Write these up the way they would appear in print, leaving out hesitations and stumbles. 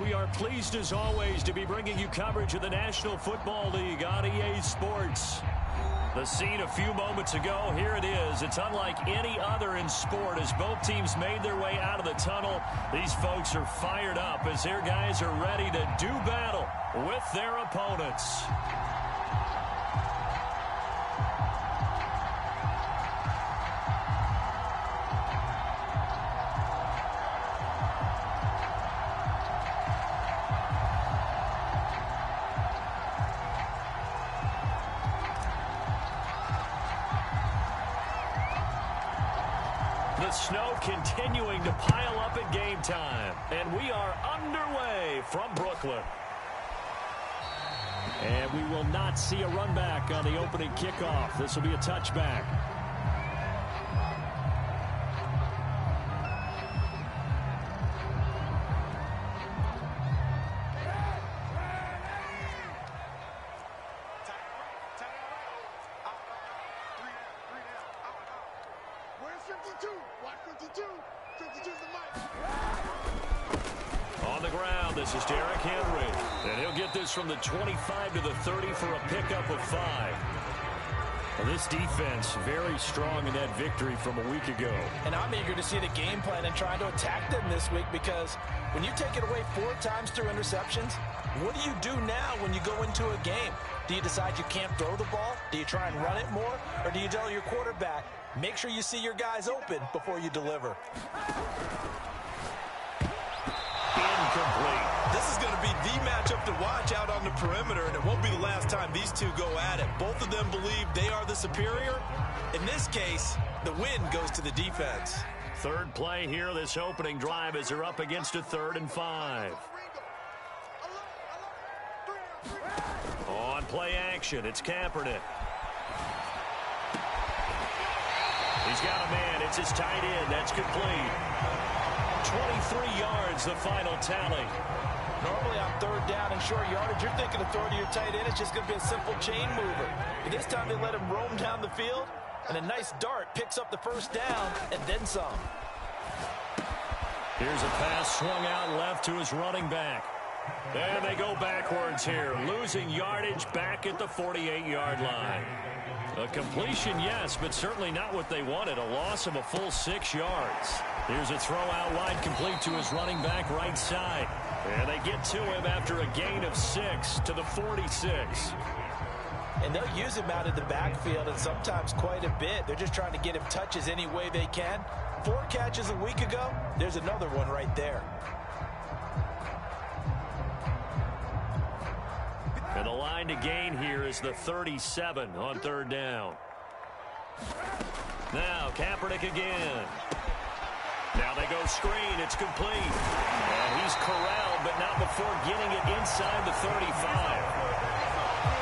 We are pleased as always to be bringing you coverage of the National Football League on EA Sports. The scene a few moments ago, here it is. It's unlike any other in sport as both teams made their way out of the tunnel. These folks are fired up as their guys are ready to do battle with their opponents. The snow continuing to pile up at game time. And we are underway from Brooklyn. And we will not see a run back on the opening kickoff. This will be a touchback. On the ground, this is Derrick Henry. And he'll get this from the 25 to the 30 for a pickup of 5. Well, this defense very strong in that victory from a week ago. And I'm eager to see the game plan and trying to attack them this week because when you take it away 4 times through interceptions, what do you do now when you go into a game? Do you decide you can't throw the ball? Do you try and run it more? Or do you tell your quarterback, make sure you see your guys open before you deliver? Incomplete. This is going to be the matchup to watch out on the perimeter, and it won't be the last time these two go at it. Both of them believe they are the superior. In this case, the win goes to the defense. Third play here, this opening drive as they're up against a 3rd and 5. On play action, it's Kaepernick. He's got a man. It's his tight end. That's complete. 23 yards, the final tally. Normally on 3rd down and short yardage, you're thinking of throwing to your tight end. It's just going to be a simple chain mover. But this time they let him roam down the field, and a nice dart picks up the 1st down and then some. Here's a pass swung out left to his running back. And they go backwards here, losing yardage back at the 48-yard line. A completion, yes, but certainly not what they wanted. A loss of a full 6 yards. Here's a throw out wide complete to his running back right side. And they get to him after a gain of 6 to the 46. And they'll use him out in the backfield and sometimes quite a bit. They're just trying to get him touches any way they can. 4 catches a week ago. There's another one right there. And the line to gain here is the 37 on 3rd down. Now Kaepernick again. Now they go screen. It's complete. And he's corralled, but not before getting it inside the 35.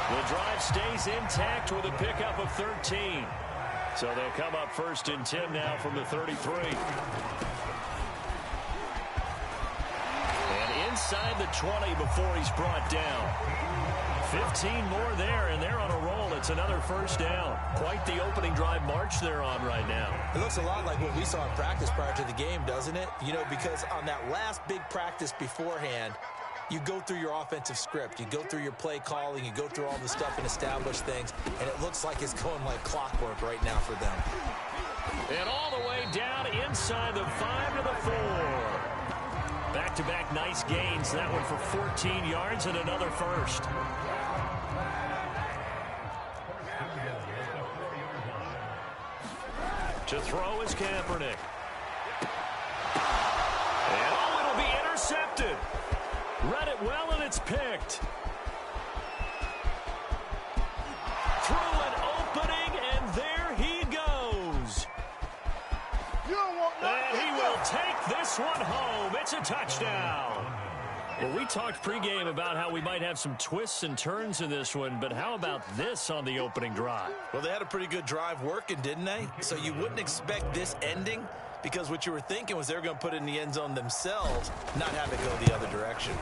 The drive stays intact with a pickup of 13. So they'll come up 1st and 10 now from the 33. And inside the 20 before he's brought down. 15 more there, and they're on a roll. It's another 1st down. Quite the opening drive march they're on right now. It looks a lot like what we saw in practice prior to the game, doesn't it? You know, because on that last big practice beforehand, you go through your offensive script. You go through your play calling. You go through all the stuff and establish things, and it looks like it's going like clockwork right now for them. And all the way down inside the 5 to the 4. Back-to-back nice gains. That one for 14 yards and another 1st. To throw is Kaepernick. And oh, it'll be intercepted. Read it well, and it's picked. Through an opening, and there he goes. And he will take this one home. It's a touchdown. Well, we talked pregame about how we might have some twists and turns in this one, but how about this on the opening drive? Well, they had a pretty good drive working, didn't they? So you wouldn't expect this ending because what you were thinking was they were going to put it in the end zone themselves, not have it go the other direction.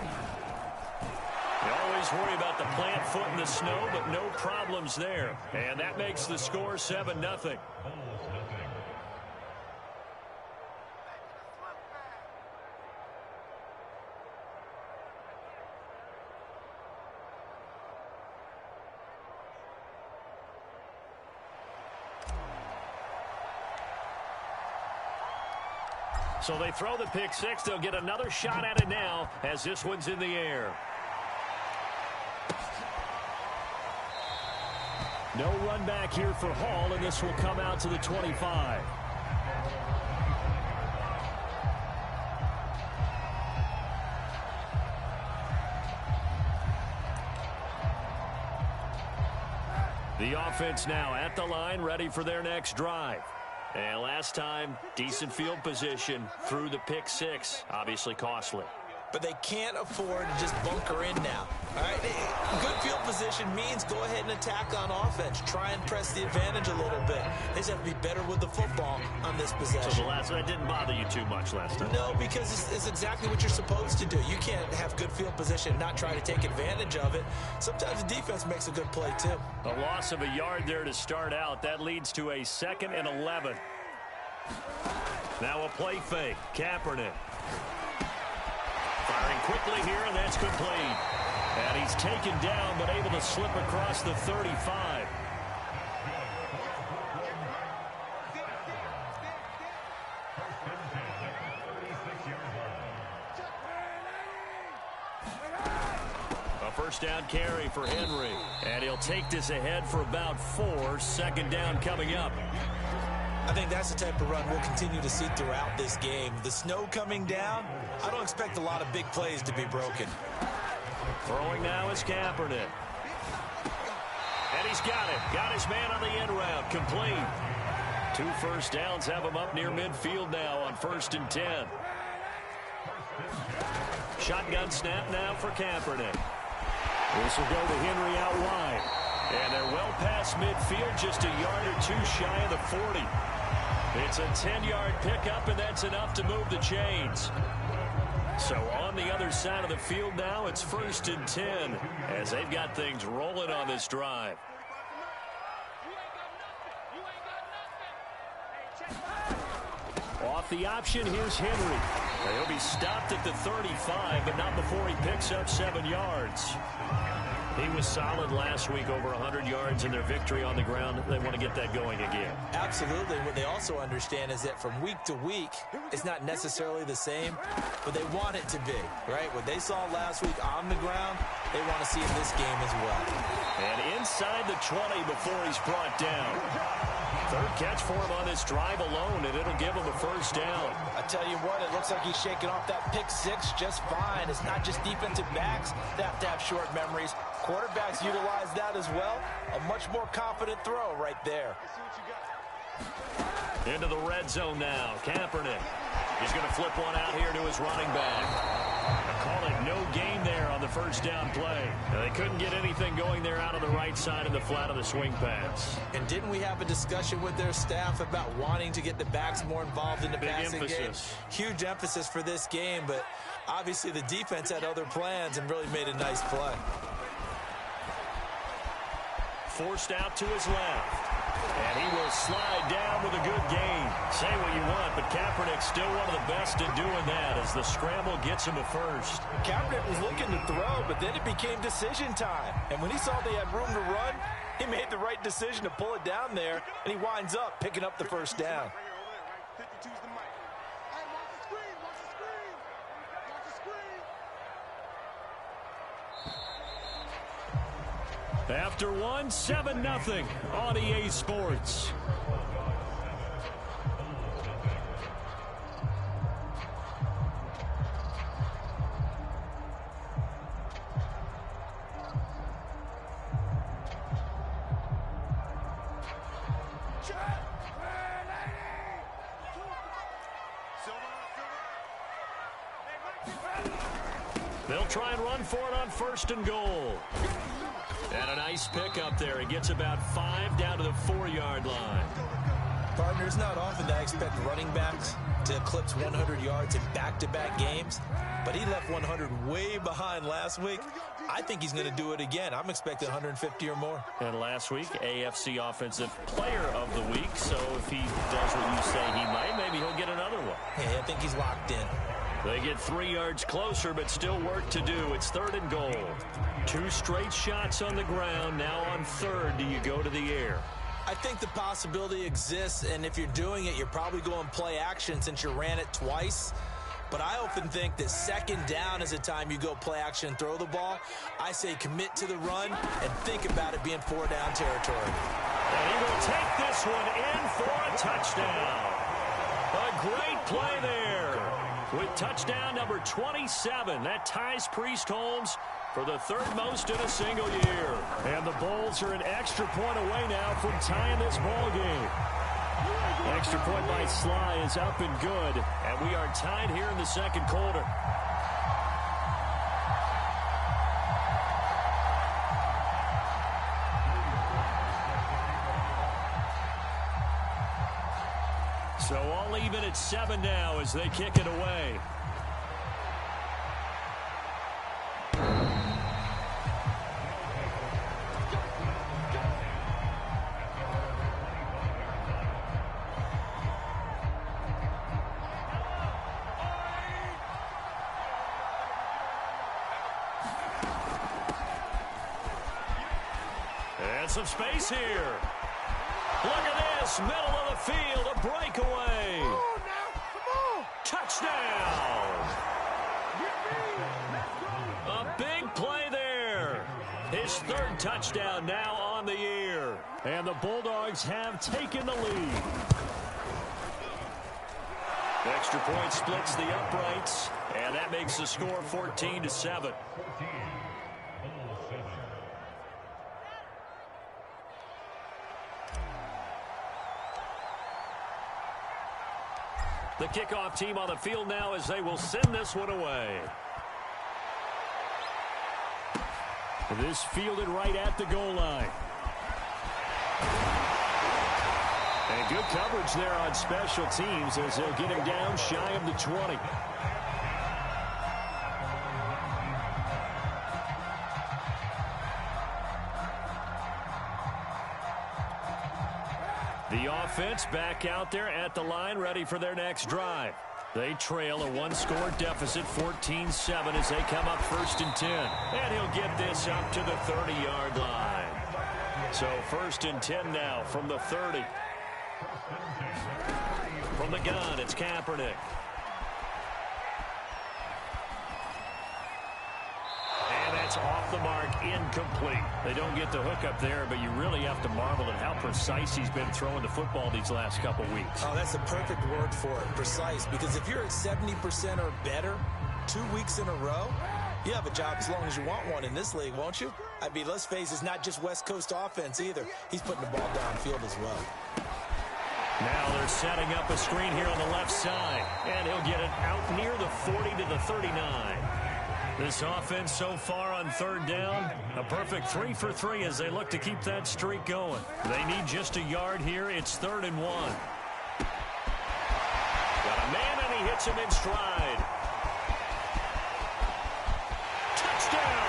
You always worry about the plant foot in the snow, but no problems there. And that makes the score 7-0. So they throw the pick six. They'll get another shot at it now as this one's in the air. No run back here for Hall, and this will come out to the 25. The offense now at the line, ready for their next drive. And last time, decent field position through the pick six. Obviously costly. But they can't afford to just bunker in now. All right, good field position means go ahead and attack on offense. Try and press the advantage a little bit. They just have to be better with the football on this possession. So that didn't bother you too much last time? No, because it's exactly what you're supposed to do. You can't have good field position and not try to take advantage of it. Sometimes the defense makes a good play, too. A loss of a yard there to start out. That leads to a 2nd and 11. Now a play fake. Kaepernick. Firing quickly here, and that's complete. And he's taken down, but able to slip across the 35. A first down carry for Henry. And he'll take this ahead for about 4. 2nd down coming up. I think that's the type of run we'll continue to see throughout this game. The snow coming down, I don't expect a lot of big plays to be broken. Throwing now is Kaepernick. And he's got it. Got his man on the end route. Complete. 2 first downs have him up near midfield now on 1st and 10. Shotgun snap now for Kaepernick. This will go to Henry out wide. And they're well past midfield, just a yard or 2 shy of the 40. It's a 10-yard pickup, and that's enough to move the chains. So on the other side of the field now, it's 1st and 10 as they've got things rolling on this drive. Off the option, here's Henry. He'll be stopped at the 35, but not before he picks up 7 yards. He was solid last week, over 100 yards in their victory on the ground. They want to get that going again. Absolutely. What they also understand is that from week to week, it's not necessarily the same, but they want it to be, right? What they saw last week on the ground, they want to see in this game as well. And inside the 20 before he's brought down. 3rd catch for him on this drive alone, and it'll give him a first down. I tell you what, it looks like he's shaking off that pick six just fine. It's not just defensive backs that have to have short memories. Quarterbacks utilize that as well. A much more confident throw right there. Into the red zone now. Kaepernick. He's going to flip one out here to his running back. I call it no gain there on the first down play. Now, they couldn't get anything going there out of the right side of the flat of the swing pass. And didn't we have a discussion with their staff about wanting to get the backs more involved in the passing game? Huge emphasis for this game, but obviously the defense had other plans and really made a nice play. Forced out to his left. And he will slide down with a good gain. Say what you want, but Kaepernick's still one of the best at doing that as the scramble gets him a first. Kaepernick was looking to throw, but then it became decision time. And when he saw they had room to run, he made the right decision to pull it down there, and he winds up picking up the first down. After 7-0 on EA Sports. They'll try and run for it on 1st and goal. And a nice pickup there. He gets about 5 down to the 4-yard line. Partner, it's not often that I expect running backs to eclipse 100 yards in back-to-back games, but he left 100 way behind last week. I think he's going to do it again. I'm expecting 150 or more. And last week, AFC Offensive Player of the Week. So if he does what you say he might, maybe he'll get another one. Hey, I think he's locked in. They get 3 yards closer, but still work to do. It's 3rd and goal. 2 straight shots on the ground. Now on 3rd, do you go to the air? I think the possibility exists, and if you're doing it, you're probably going play action since you ran it twice. But I often think that second down is the time you go play action and throw the ball. I say commit to the run and think about it being 4-down territory. And he will take this one in for a touchdown. A great play there. With touchdown number 27, that ties Priest Holmes for the third most in a single year. And the Bulls are an extra point away now from tying this ball game. Extra point by Sly is up and good, and we are tied here in the second quarter. So all even at 7 now as they kick it away. And some space here. Look at this, middle of the field, a breakaway. Come on now, come on. Touchdown. A big play there. His third touchdown now on the year. And the Bulldogs have taken the lead. Extra point splits the uprights, and that makes the score 14-7. The kickoff team on the field now as they will send this one away. This fielded right at the goal line. And good coverage there on special teams as they'll get him down shy of the 20. The offense back out there at the line, ready for their next drive. They trail a one-score deficit, 14-7, as they come up 1st and 10. And he'll get this up to the 30-yard line. So 1st and 10 now from the 30. From the gun, it's Kaepernick. And that's off the mark, incomplete. They don't get the hook up there, but you really have to marvel at how precise he's been throwing the football these last couple weeks. Oh, that's a perfect word for it, precise. Because if you're at 70% or better 2 weeks in a row, you have a job as long as you want one in this league, won't you? I mean, let's face it, it's not just West Coast offense either. He's putting the ball downfield as well. Now they're setting up a screen here on the left side. And he'll get it out near the 40 to the 39. This offense so far on 3rd down, a perfect 3 for 3 as they look to keep that streak going. They need just a yard here. It's 3rd and 1. Got a man, and he hits him in stride. Touchdown!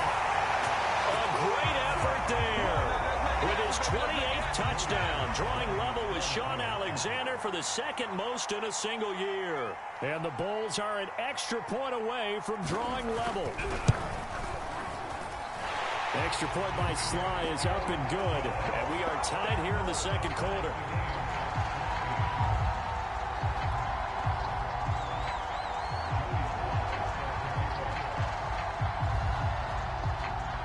A great effort there. With his 28th touchdown, drawing level with Sean Alexander for the second most in a single year. And the Bulls are an extra point away from drawing level. Extra point by Sly is up and good. And we are tied here in the second quarter.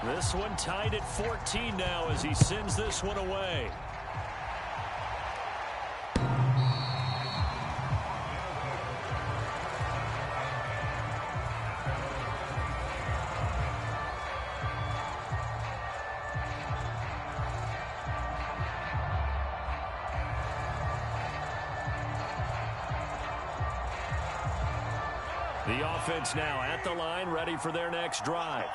This one tied at 14 now as he sends this one away. The offense now at the line, ready for their next drive.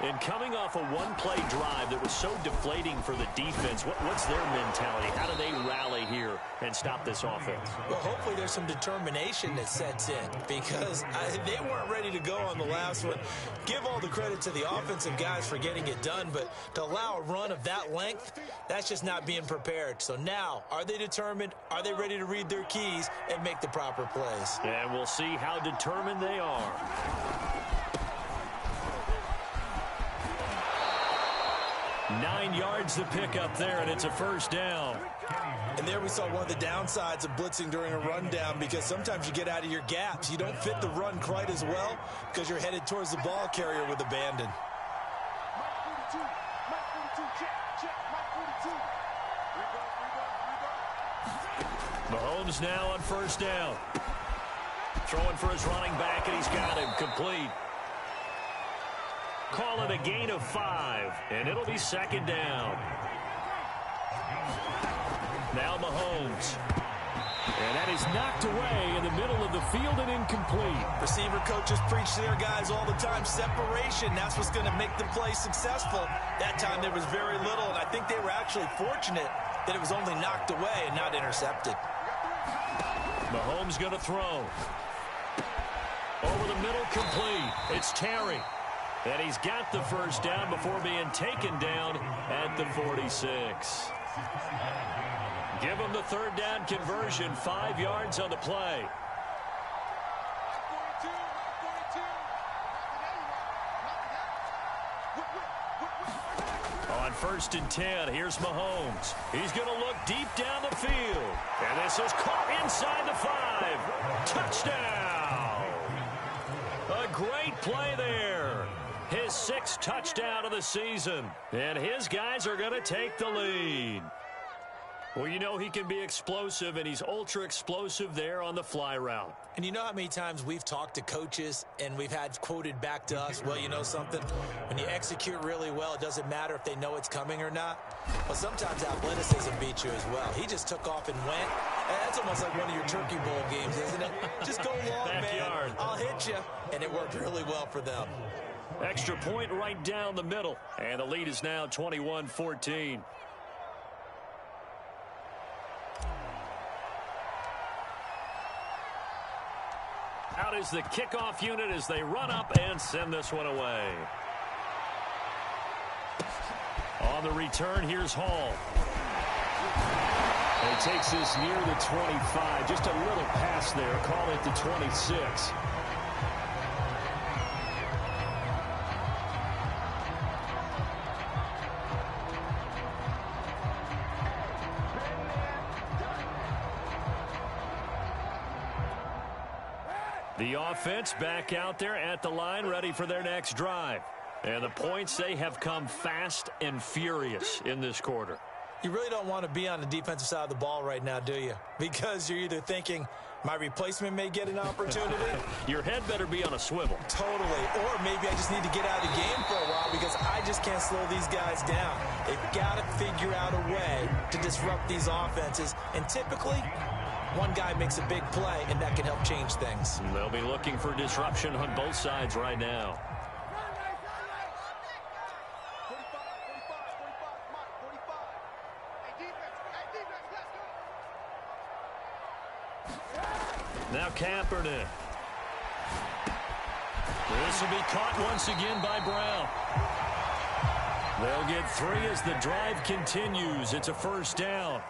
And coming off a one-play drive that was so deflating for the defense, what's their mentality? How do they rally here and stop this offense? Well, hopefully there's some determination that sets in because they weren't ready to go on the last one. Give all the credit to the offensive guys for getting it done, but to allow a run of that length, that's just not being prepared. So now, are they determined? Are they ready to read their keys and make the proper plays? And we'll see how determined they are. 9 yards to pick up there, and it's a first down. And there we saw one of the downsides of blitzing during a rundown, because sometimes you get out of your gaps. You don't fit the run quite as well because you're headed towards the ball carrier with abandon. Mahomes now on first down. Throwing for his running back, and he's got him complete. Call it a gain of 5, and it'll be second down. Now Mahomes. And that is knocked away in the middle of the field and incomplete. Receiver coaches preach to their guys all the time. Separation, that's what's going to make the play successful. That time there was very little, and I think they were actually fortunate that it was only knocked away and not intercepted. Mahomes going to throw. Over the middle, complete. It's Terry. And he's got the first down before being taken down at the 46. Give him the third down conversion, 5 yards on the play. On 1st and 10, here's Mahomes. He's going to look deep down the field. And this is caught inside the 5. Touchdown! A great play there. His 6th touchdown of the season. And his guys are going to take the lead. Well, you know he can be explosive, and he's ultra-explosive there on the fly route. And you know how many times we've talked to coaches and we've had quoted back to us, well, you know something? When you execute really well, it doesn't matter if they know it's coming or not. Well, sometimes athleticism beats you as well. He just took off and went. And that's almost like one of your Turkey Bowl games, isn't it? Just go long, Backyard. man. I'll hit you. And it worked really well for them. Extra point right down the middle. And the lead is now 21-14. Out is the kickoff unit as they run up and send this one away. On the return, here's Hall. And he takes this near the 25. Just a little pass there. Call it the 26. The offense back out there at the line, ready for their next drive. And the points, they have come fast and furious in this quarter. You really don't want to be on the defensive side of the ball right now, do you? Because you're either thinking, my replacement may get an opportunity. Your head better be on a swivel. Totally. Or maybe I just need to get out of the game for a while because I just can't slow these guys down. They've got to figure out a way to disrupt these offenses. And typically, one guy makes a big play, and that can help change things. And they'll be looking for disruption on both sides right now. Now Kaepernick. This will be caught once again by Brown. They'll get 3 as the drive continues. It's a first down.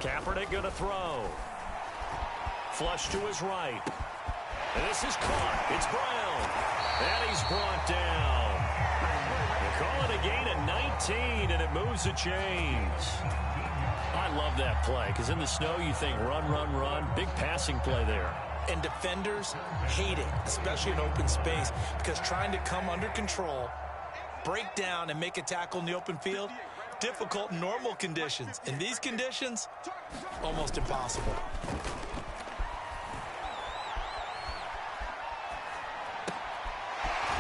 Kaepernick going to throw. Flush to his right. And this is caught. It's Brown. And he's brought down. They call it a gain of 19, and it moves the chains. I love that play, because in the snow you think run, run, run. Big passing play there. And defenders hate it, especially in open space, because trying to come under control, break down, and make a tackle in the open field, difficult in normal conditions. In these conditions, almost impossible.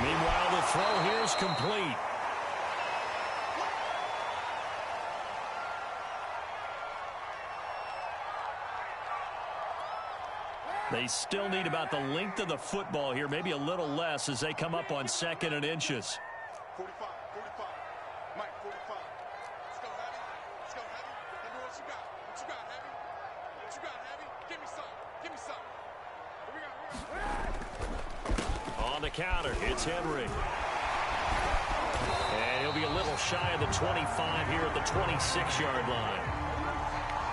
Meanwhile, the throw here is complete. They still need about the length of the football here, maybe a little less as they come up on 2nd and inches. 45, 45. Mike, 45. Let's go, Heavy. Let's go, Heavy. Tell me what you got. What you got, Heavy? What you got, Heavy? Give me some. Give me some. What we got? On the counter, it's Henry. And he'll be a little shy of the 25 here at the 26-yard line.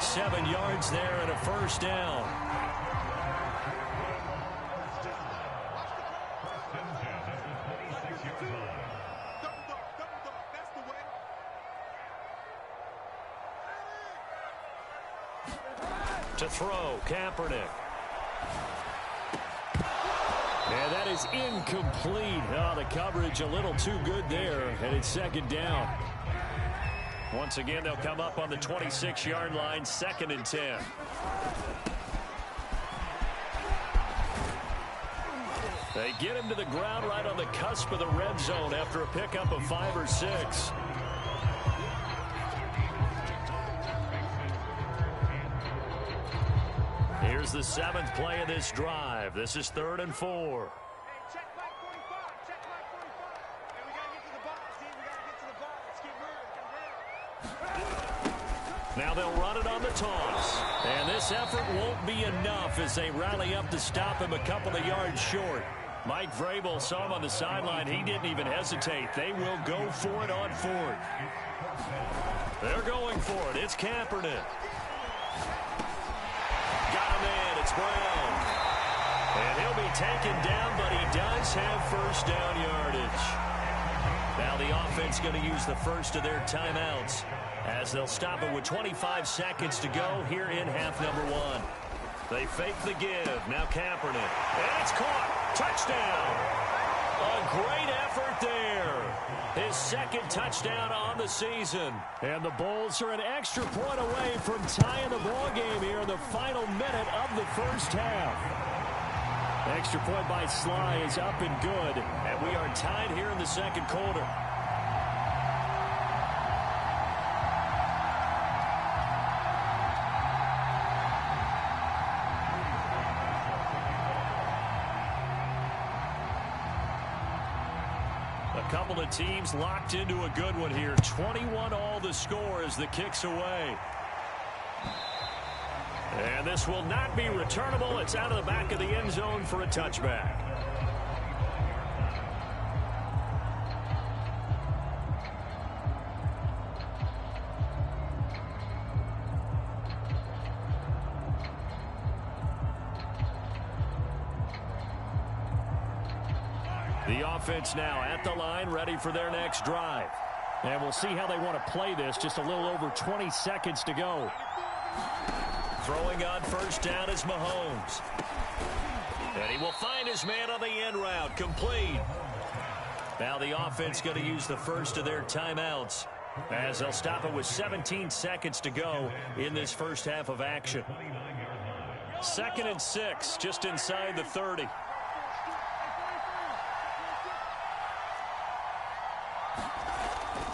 7 yards there and a first down. To throw, Kaepernick. And that is incomplete. Oh, the coverage a little too good there, and it's second down. Once again, they'll come up on the 26-yard line, 2nd and 10. They get him to the ground right on the cusp of the red zone after a pickup of 5 or 6. Here's the 7th play of this drive. This is 3rd and 4. Check Mike 45. Check Mike 45. And we got to get to the ball, Steve. We got to get to the ball. Let's keep moving. Now they'll run it on the toss. And this effort won't be enough as they rally up to stop him a couple of yards short. Mike Vrabel saw him on the sideline. He didn't even hesitate. They will go for it on 4th. They're going for it. It's Kaepernick. Got him in. It's Brown. And he'll be taken down, but he does have first down yardage. Now the offense going to use the first of their timeouts as they'll stop it with 25 seconds to go here in half number 1. They fake the give. Now Kaepernick. And it's caught. Touchdown. A great effort there. His 2nd touchdown on the season. And the Bulls are an extra point away from tying the ball game here in the final minute of the first half. Extra point by Sly is up and good. And we are tied here in the 2nd quarter. Couple of teams locked into a good one here. 21 all the score as the kick's away. And this will not be returnable. It's out of the back of the end zone for a touchback. The offense now at the line, ready for their next drive. And we'll see how they want to play this. Just a little over 20 seconds to go. Throwing on first down is Mahomes. And he will find his man on the end route. Complete. Now the offense going to use the first of their timeouts as they'll stop it with 17 seconds to go in this first half of action. 2nd and 6, just inside the 30.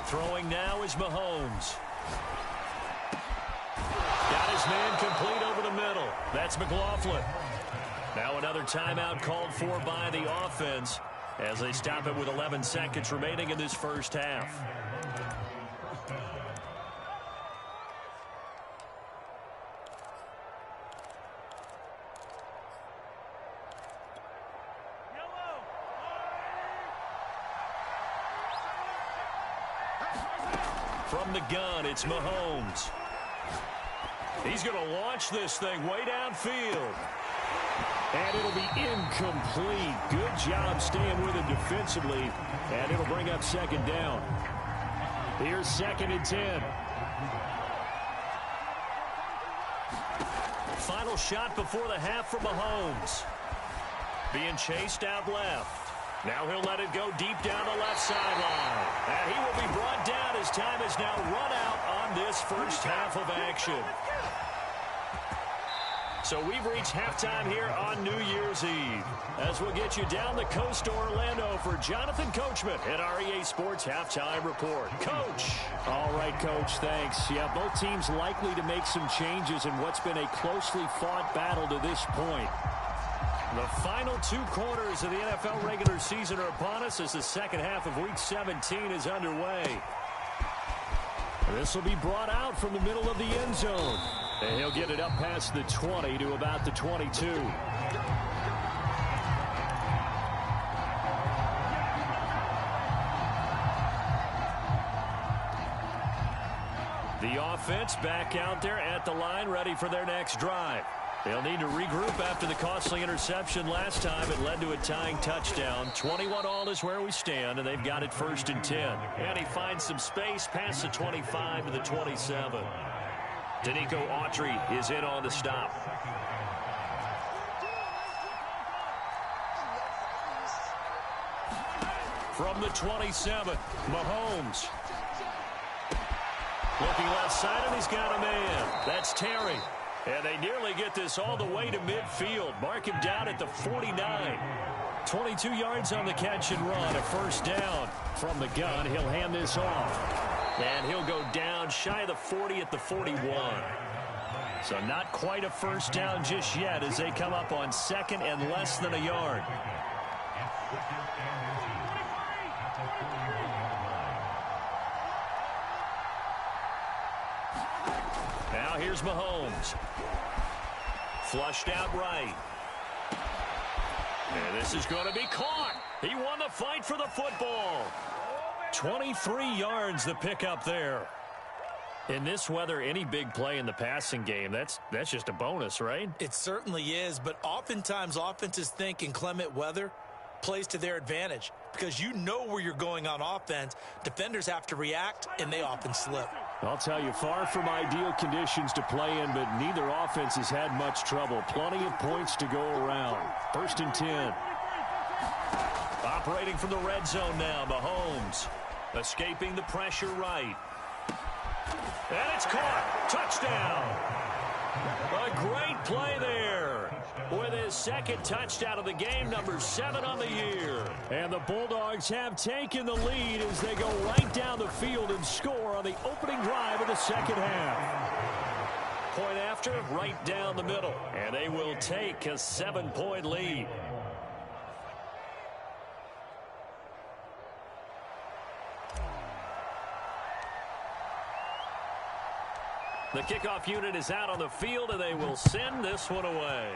Throwing now is Mahomes. Got his man complete over the middle. That's McLaughlin. Now another timeout called for by the offense as they stop it with 11 seconds remaining in this first half. From the gun, it's Mahomes. He's going to launch this thing way downfield. And it'll be incomplete. Good job staying with it defensively. And it'll bring up 2nd down. Here's 2nd and 10. Final shot before the half from Mahomes. Being chased out left. Now he'll let it go deep down the left sideline. And he will be brought down as time is now run out on this first half of action. So we've reached halftime here on New Year's Eve. As we'll get you down the coast to Orlando for Jonathan Coachman at our EA Sports Halftime Report. Coach. All right, Coach, thanks. Yeah, both teams likely to make some changes in what's been a closely fought battle to this point. The final 2 quarters of the NFL regular season are upon us as the second half of Week 17 is underway. This will be brought out from the middle of the end zone. And he'll get it up past the 20 to about the 22. The offense back out there at the line, ready for their next drive. They'll need to regroup after the costly interception last time. It led to a tying touchdown. 21-all is where we stand, and they've got it 1st and 10. And he finds some space past the 25 to the 27. Danico Autry is in on the stop. From the 27, Mahomes. Looking left side, and he's got a man. That's Terry. And they nearly get this all the way to midfield. Mark him down at the 49. 22 yards on the catch and run. A 1st down from the gun. He'll hand this off. And he'll go down shy of the 40 at the 41. So not quite a 1st down just yet as they come up on 2nd and less than a yard. Now here's Mahomes. Flushed out right. And this is going to be caught. He won the fight for the football. 23 yards the pickup there. In this weather, any big play in the passing game, that's just a bonus, right? It certainly is, but oftentimes offenses think inclement weather plays to their advantage because you know where you're going on offense. Defenders have to react, and they often slip. I'll tell you, far from ideal conditions to play in, but neither offense has had much trouble. Plenty of points to go around. 1st and 10. Operating from the red zone now, Mahomes. Escaping the pressure right. And it's caught. Touchdown. A great play there. With his 2nd touchdown of the game, number 7 on the year. And the Bulldogs have taken the lead as they go right down the field and score on the opening drive of the 2nd half. Point after, right down the middle. And they will take a 7-point lead. The kickoff unit is out on the field, and they will send this one away.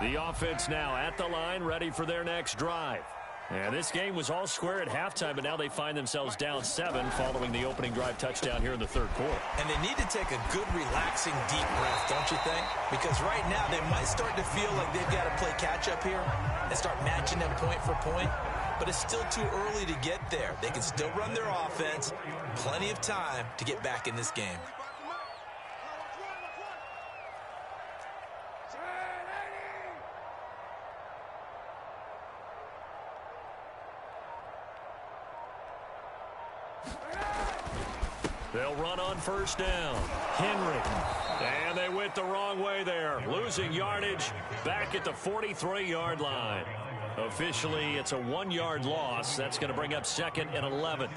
The offense now at the line, ready for their next drive. And this game was all square at halftime, but now they find themselves down 7 following the opening drive touchdown here in the 3rd quarter. And they need to take a good, relaxing, deep breath, don't you think? Because right now they might start to feel like they've got to play catch-up here and start matching them point for point. But it's still too early to get there. They can still run their offense. Plenty of time to get back in this game. They'll run on 1st down. Henry. And they went the wrong way there. Losing yardage back at the 43-yard line. Officially, it's a 1-yard loss. That's going to bring up 2nd and 11.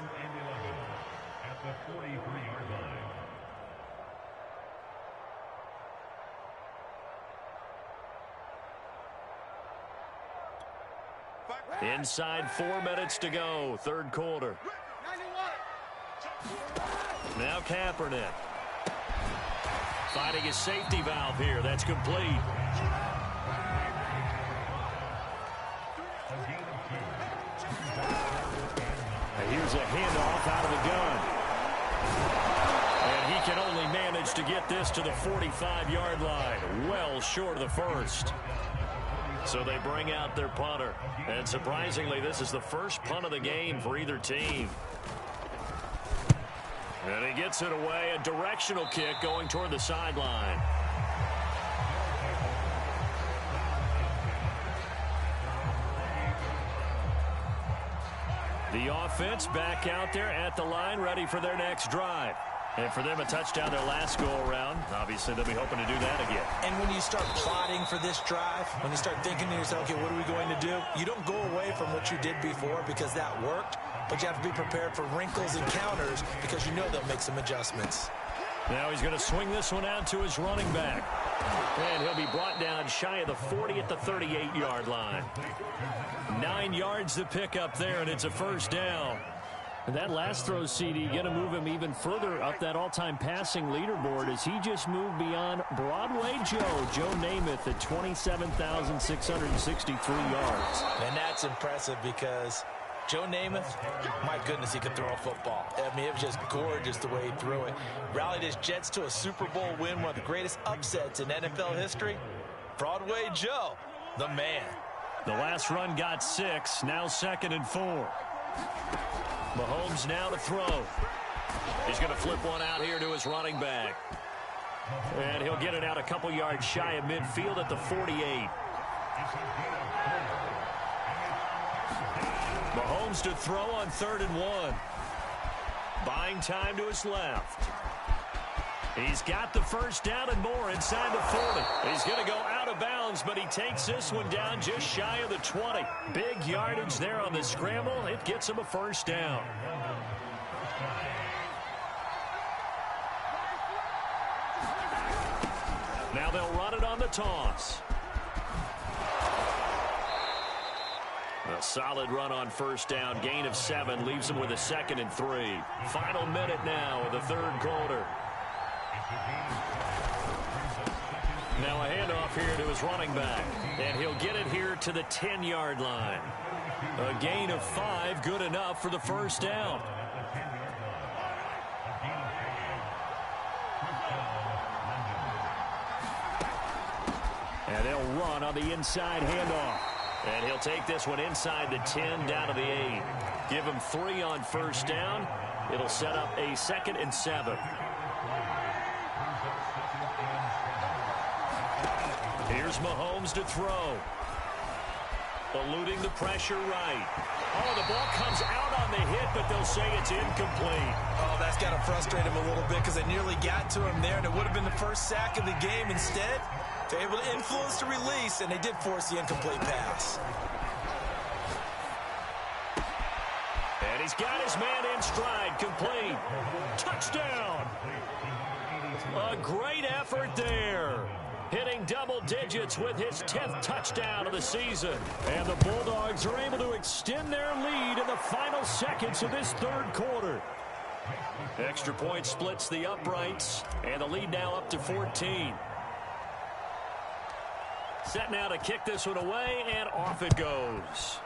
Inside 4 minutes to go, 3rd quarter. Now Kaepernick. Finding his safety valve here. That's complete. And here's a handoff out of the gun. And he can only manage to get this to the 45-yard line. Well short of the 1st. So they bring out their punter. And surprisingly, this is the first punt of the game for either team. And he gets it away, a directional kick going toward the sideline. The offense back out there at the line, ready for their next drive. And for them, a touchdown their last go-around. Obviously, they'll be hoping to do that again. And when you start plotting for this drive, when you start thinking to yourself, okay, what are we going to do? You don't go away from what you did before because that worked, but you have to be prepared for wrinkles and counters because you know they'll make some adjustments. Now he's going to swing this one out to his running back. And he'll be brought down shy of the 40 at the 38-yard line. 9 yards to pick up there, and it's a first down. And that last throw, CD, going to move him even further up that all-time passing leaderboard as he just moved beyond Broadway Joe Namath at 27,663 yards. And that's impressive because Joe Namath, my goodness, he could throw a football. I mean, it was just gorgeous the way he threw it. Rallied his Jets to a Super Bowl win, one of the greatest upsets in NFL history. Broadway Joe, the man. The last run got 6, now 2nd and 4. Mahomes now to throw. He's going to flip one out here to his running back. And he'll get it out a couple yards shy of midfield at the 48. Mahomes to throw on 3rd and 1. Buying time to his left. He's got the first down and more inside the 40. He's going to go out of bounds, but he takes this one down just shy of the 20. Big yardage there on the scramble. It gets him a first down. Now they'll run it on the toss. A solid run on first down. Gain of 7 leaves him with a 2nd and 3. Final minute now of the 3rd quarter. Now a handoff here to his running back. And he'll get it here to the 10-yard line. A gain of 5, good enough for the first down. And they'll run on the inside handoff. And he'll take this one inside the 10 down to the 8. Give him 3 on first down. It'll set up a 2nd and 7. Here's Mahomes to throw. Eluding the pressure right. Oh, the ball comes out on the hit, but they'll say it's incomplete. Oh, that's got to frustrate him a little bit because they nearly got to him there, and it would have been the first sack of the game. Instead, they're able to influence the release, and they did force the incomplete pass. And he's got his man in stride, complete. Touchdown. A great effort there. Hitting double digits with his 10th touchdown of the season. And the Bulldogs are able to extend their lead in the final seconds of this 3rd quarter. Extra point splits the uprights, and the lead now up to 14. Set now to kick this one away, and off it goes.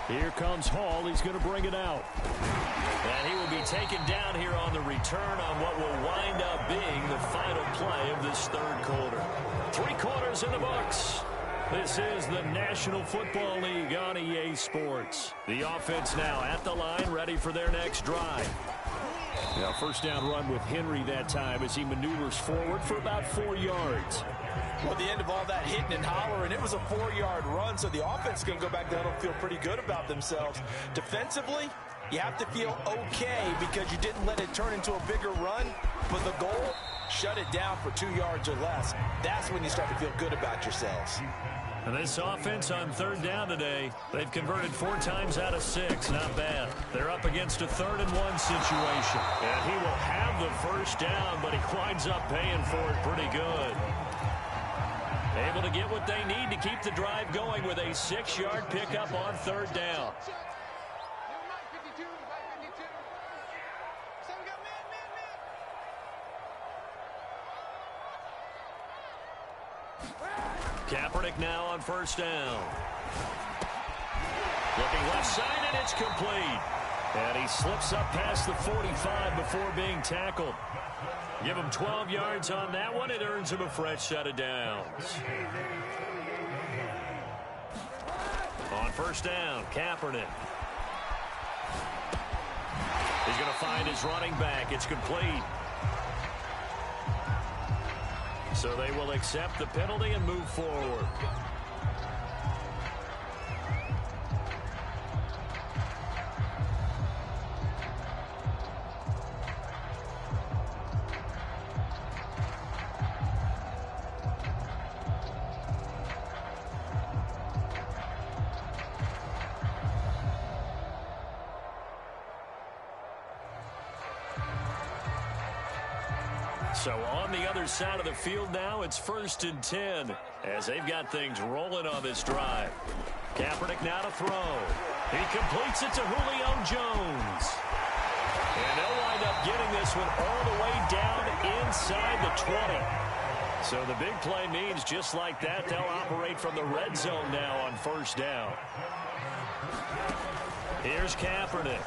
Here comes Hall. He's going to bring it out. And he will be taken down here on the return on what will wind up being the final play of this 3rd quarter. 3 quarters in the books. This is the National Football League on EA Sports. The offense now at the line, ready for their next drive. Now, first down run with Henry that time as he maneuvers forward for about 4 yards. Well, at the end of all that hitting and hollering, it was a 4-yard run, so the offense is going to go back down and feel pretty good about themselves. Defensively, you have to feel okay because you didn't let it turn into a bigger run, but the goal, shut it down for 2 yards or less. That's when you start to feel good about yourselves. And this offense on 3rd down today, they've converted 4 times out of 6. Not bad. They're up against a 3rd and 1 situation. And he will have the first down, but he winds up paying for it pretty good. Able to get what they need to keep the drive going with a 6-yard pickup on 3rd down. Kaepernick now on first down. Looking left side, and it's complete. And he slips up past the 45 before being tackled. Give him 12 yards on that one. It earns him a fresh set of downs. On first down, Kaepernick. He's going to find his running back. It's complete. So they will accept the penalty and move forward. So on the other side of the field now, it's 1st and 10 as they've got things rolling on this drive. Kaepernick now to throw. He completes it to Julio Jones. And they'll wind up getting this one all the way down inside the 20. So the big play means just like that, they'll operate from the red zone now on 1st down. Here's Kaepernick.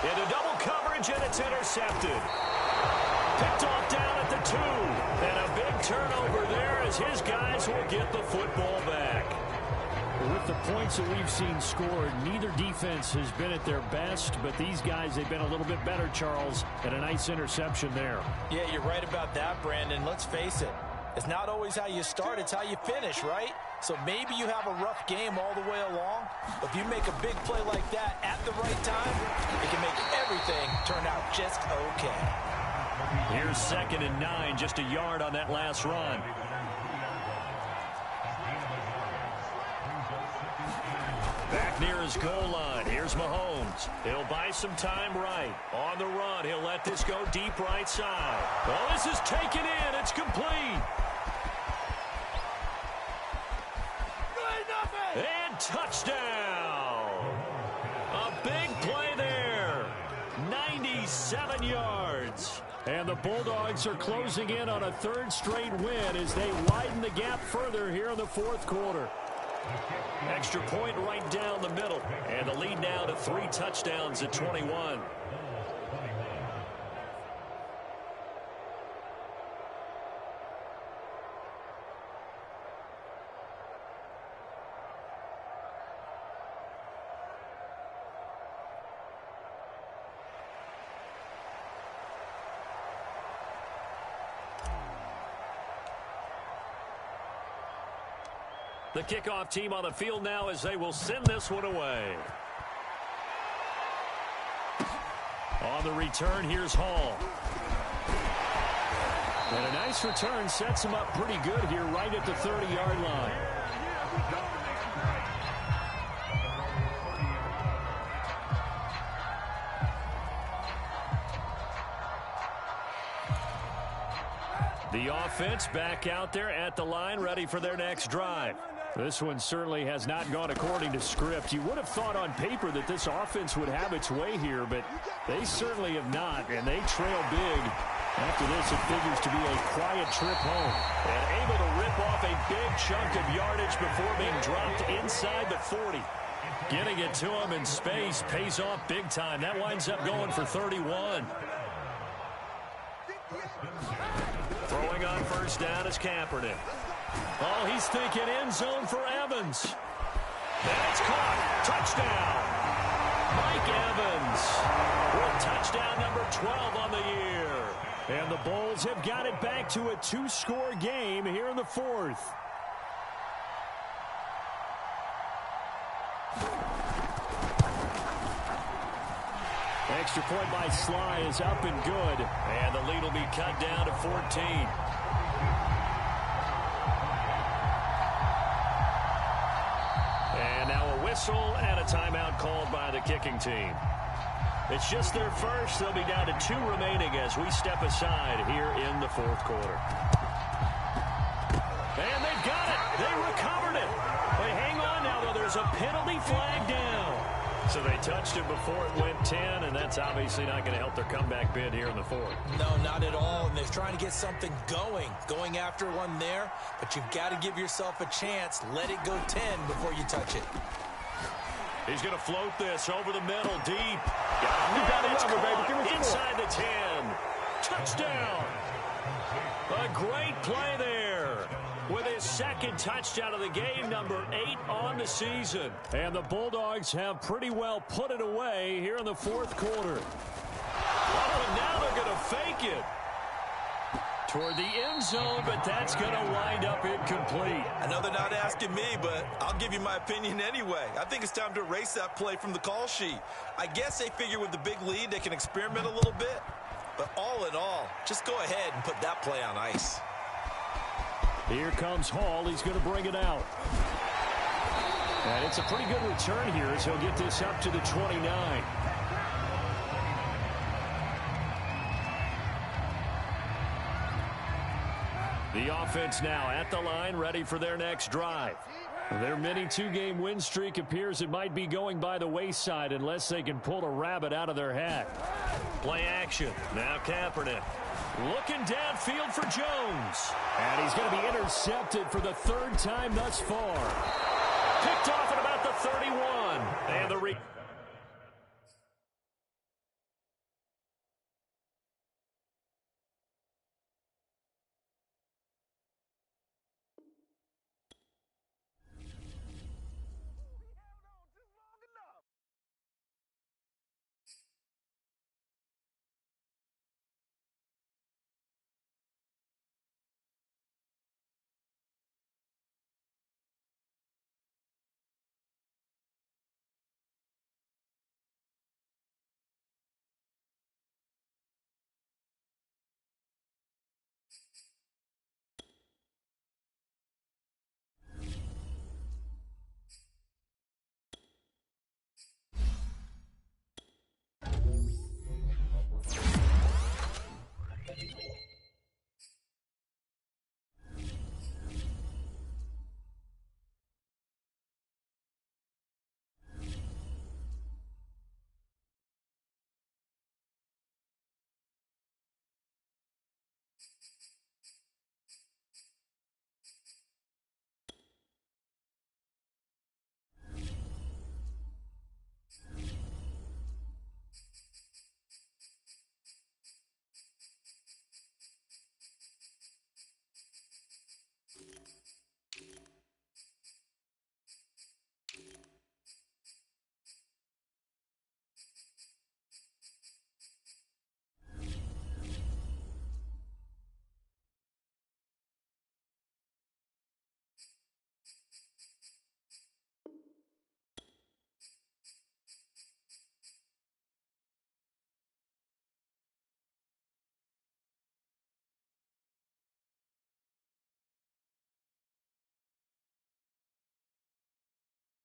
Into double coverage, and it's intercepted. Picked off down at the 2. And a big turnover there as his guys will get the football back. With the points that we've seen scored, neither defense has been at their best, but these guys, they've been a little bit better, Charles, and a nice interception there. Yeah, you're right about that, Brandon. Let's face it. It's not always how you start, it's how you finish, right? So maybe you have a rough game all the way along, but if you make a big play like that at the right time, it can make everything turn out just okay. Here's 2nd and 9, just a yard on that last run. Back near his goal line. Here's Mahomes. He'll buy some time right. On the run, he'll let this go deep right side. Oh, this is taken in. It's complete. And touchdown. A big play there. 97 yards. And the Bulldogs are closing in on a 3rd straight win as they widen the gap further here in the 4th quarter. Extra point right down the middle. And the lead now to 3 touchdowns at 21. The kickoff team on the field now as they will send this one away. On the return, here's Hall. And a nice return sets him up pretty good here right at the 30-yard line. The offense back out there at the line, ready for their next drive. This one certainly has not gone according to script. You would have thought on paper that this offense would have its way here, but they certainly have not, and they trail big. After this, it figures to be a quiet trip home. And able to rip off a big chunk of yardage before being dropped inside the 40. Getting it to him in space pays off big time. That winds up going for 31. Throwing on 1st down is Kaepernick. Oh, he's thinking end zone for Evans. And it's caught. Touchdown. Mike Evans with touchdown number 12 on the year. And the Bulls have got it back to a 2-score game here in the 4th. Extra point by Sly is up and good. And the lead will be cut down to 14. And now a whistle and a timeout called by the kicking team. It's just their first. They'll be down to 2 remaining as we step aside here in the 4th quarter. And they've got it. They recovered it. They hang on now, though. There's a penalty flag down. So they touched it before it went 10, and that's obviously not going to help their comeback bid here in the 4th. No, not at all. And they're trying to get something going after one there. But you've got to give yourself a chance. Let it go 10 before you touch it. He's going to float this over the middle, deep. Got it, baby. Inside the 10. Touchdown. A great play there. With his 2nd touchdown of the game, number 8 on the season. And the Bulldogs have pretty well put it away here in the 4th quarter. Oh, and now they're going to fake it toward the end zone, but that's going to wind up incomplete. I know they're not asking me, but I'll give you my opinion anyway. I think it's time to erase that play from the call sheet. I guess they figure with the big lead they can experiment a little bit. But all in all, just go ahead and put that play on ice. Here comes Hall. He's going to bring it out. And it's a pretty good return here as he'll get this up to the 29. The offense now at the line, ready for their next drive. Their mini two-game win streak appears it might be going by the wayside unless they can pull a rabbit out of their hat. Play action. Now Kaepernick. Looking downfield for Jones. And he's going to be intercepted for the third time thus far. Picked off at about the 31. And the